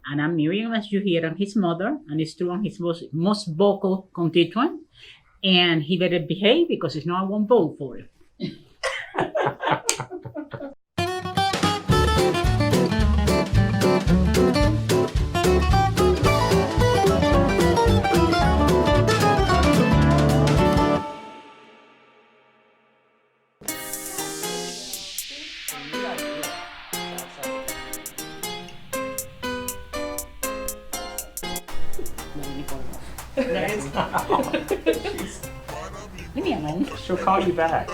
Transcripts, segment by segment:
And I'm Miriam, as you hear, I'm his mother, and it's true, I'm his most vocal constituent. And he better behave because if not, I won't vote for him. Leave me alone. She'll call you back.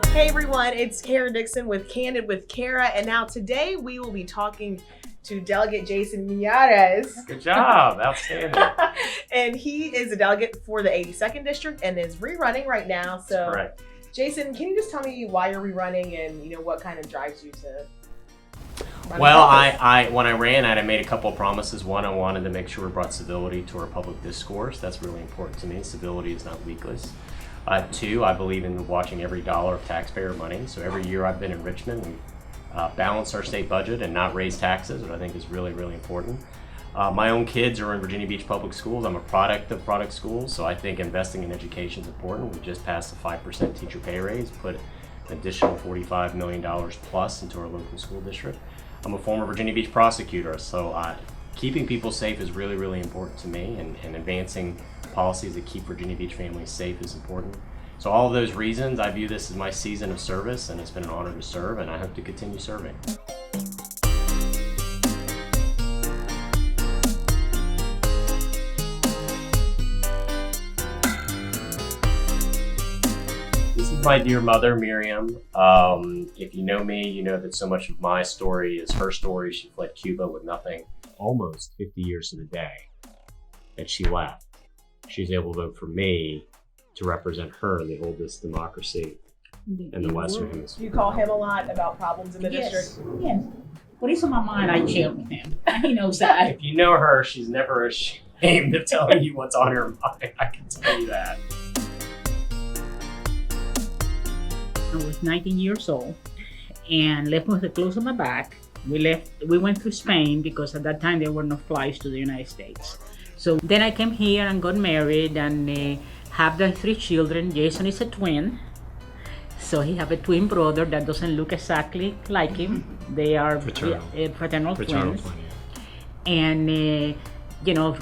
Hey everyone, it's Kara Dixon with Candid with Kara, and now today we will be talking to Delegate Jason Mirayes. Good job, outstanding. And he is a delegate for the 82nd District and is rerunning right now. So, Correct. Jason, can you just tell me why you're rerunning and what kind of drives you to run? Well, I when I ran, I made a couple of promises. One, I wanted to make sure we brought civility to our public discourse. That's really important to me. Civility is not weakness. Two, I believe in watching every dollar of taxpayer money. So every year I've been in Richmond, we balance our state budget and not raise taxes, which I think is really, really important. My own kids are in Virginia Beach Public Schools. I'm a product of product schools, so I think investing in education is important. We just passed a 5% teacher pay raise, put an additional $45 million plus into our local school district. I'm a former Virginia Beach prosecutor, so keeping people safe is really, really important to me, and advancing policies that keep Virginia Beach families safe is important. So all of those reasons, I view this as my season of service, and it's been an honor to serve, and I hope to continue serving. This is my dear mother, Miriam. If you know me, you know that so much of my story is her story. She fled Cuba with nothing, almost 50 years to the day that she left. She's able to vote for me to represent her in the oldest democracy in the Western Hemisphere. You call him a lot about problems in the district? Yes. What is on my mind, I share with him. He knows that. If you know her, she's never ashamed of telling you what's on her mind. I can tell you that. I was 19 years old and left with the clothes on my back. We went to Spain because at that time there were no flights to the United States. So then I came here and got married and have the 3 children. Jason is a twin. So he have a twin brother that doesn't look exactly like him. They are fraternal twins. And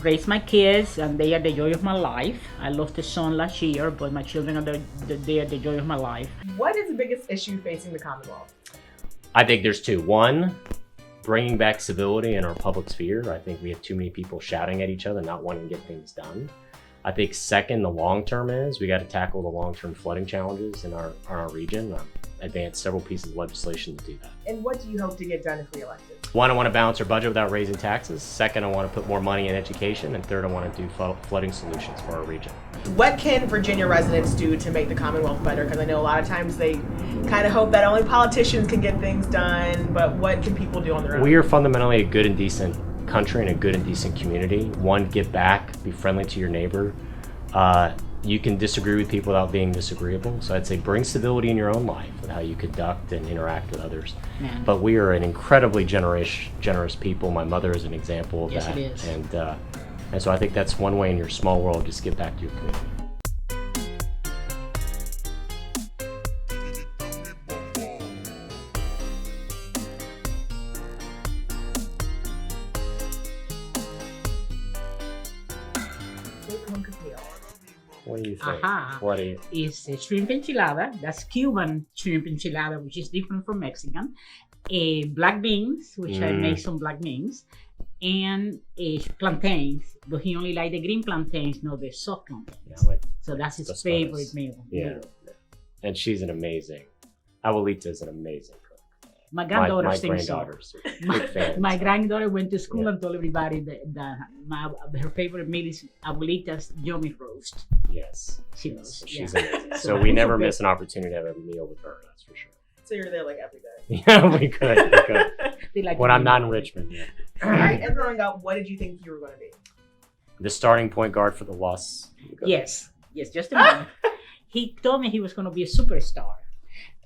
raised my kids, and they are the joy of my life. I lost a son last year, but my children are they are the joy of my life. What is the biggest issue facing the Commonwealth? I think there's 2. One, bringing back civility in our public sphere. I think we have too many people shouting at each other, not wanting to get things done. I think second, the long term is we got to tackle the long-term flooding challenges in our region. Advance several pieces of legislation to do that. And what do you hope to get done if reelected? One, I want to balance our budget without raising taxes. Second, I want to put more money in education. And third, I want to do flooding solutions for our region. What can Virginia residents do to make the Commonwealth better? Because I know a lot of times they kind of hope that only politicians can get things done, but what can people do on their own? We are fundamentally a good and decent country and a good and decent community. One, give back, be friendly to your neighbor. You can disagree with people without being disagreeable. So I'd say bring stability in your own life and how you conduct and interact with others. Man. But we are an incredibly generous people. My mother is an example of that. Yes, it is. And so I think that's one way in your small world, just give back to your community. What do you think? What do you? It's a shrimp enchilada. That's Cuban shrimp enchilada, which is different from Mexican. Black beans, which I make some black beans, and plantains. But he only like the green plantains, not the soft plantains. Yeah, so that's his favorite meal. Yeah. And she's an amazing. Abuelita is an amazing cook. My granddaughter thinks so. Big fans. My granddaughter went to school and told everybody that her favorite meal is Abuelita's yummy roast. Yes. She's amazing. So we never miss an opportunity to have a meal with her, that's for sure. So you're there like every day? Yeah, we could. Like when I'm not in Richmond, yeah. All right, and growing up, what did you think you were going to be? The starting point guard for the Loss. Yes, just a moment. He told me he was going to be a superstar.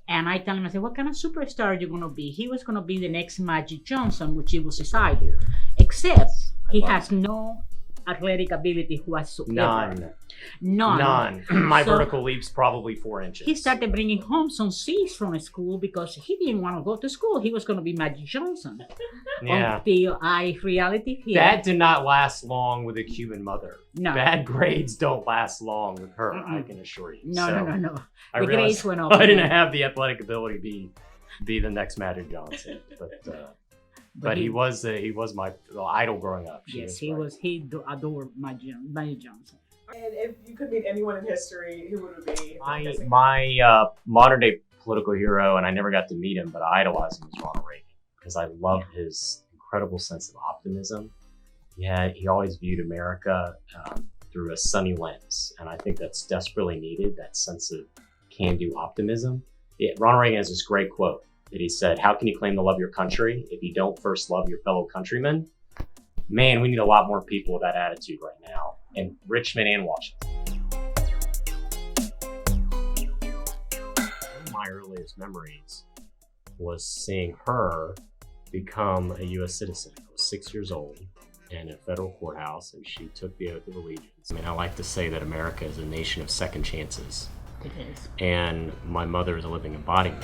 And I tell him, I said, what kind of superstar are you going to be? He was going to be the next Magic Johnson, which he was decided. Except he has no athletic ability whatsoever. None. My So vertical leap's probably 4 inches. he started bringing home some C's from school because he didn't want to go to school. He was going to be Magic Johnson. Yeah. Until reality hit. That did not last long with a Cuban mother. No. Bad grades don't last long with her, I can assure you. No. I The realized grades went up. I didn't have the athletic ability to be the next Magic Johnson, but he was my idol growing up. Yes, he was. He adored Magic Johnson. And if you could meet anyone in history, who would it be? My modern day political hero, and I never got to meet him, but I idolize him, was Ronald Reagan, because I love his incredible sense of optimism. Yeah, he always viewed America through a sunny lens, and I think that's desperately needed, that sense of can-do optimism. Ronald Reagan has this great quote that he said, "How can you claim to love your country if you don't first love your fellow countrymen?" Man, we need a lot more people with that attitude right now, in Richmond and Washington. One of my earliest memories was seeing her become a U.S. citizen. I was 6 years old in a federal courthouse, and she took the oath of allegiance. I mean, I like to say that America is a nation of second chances. It is. And my mother is a living embodiment